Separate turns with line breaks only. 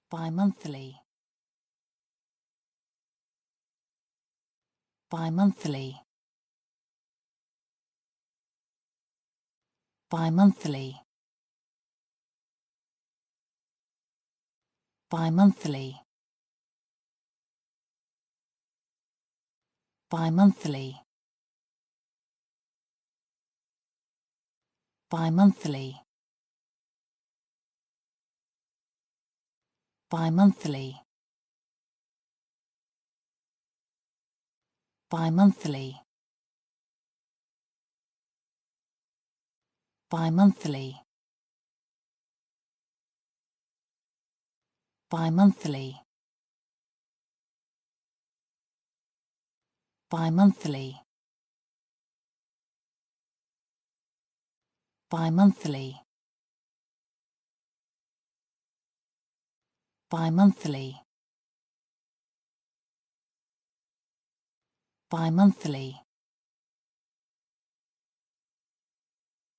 bi-monthly, bi-monthly, bi-monthly, bi-monthly, bi-monthly, bi-monthly, bi-monthly, bi-monthly, bi-monthly, bi-monthly, bi-monthly, bi-monthly, bi-monthly, bi-monthly,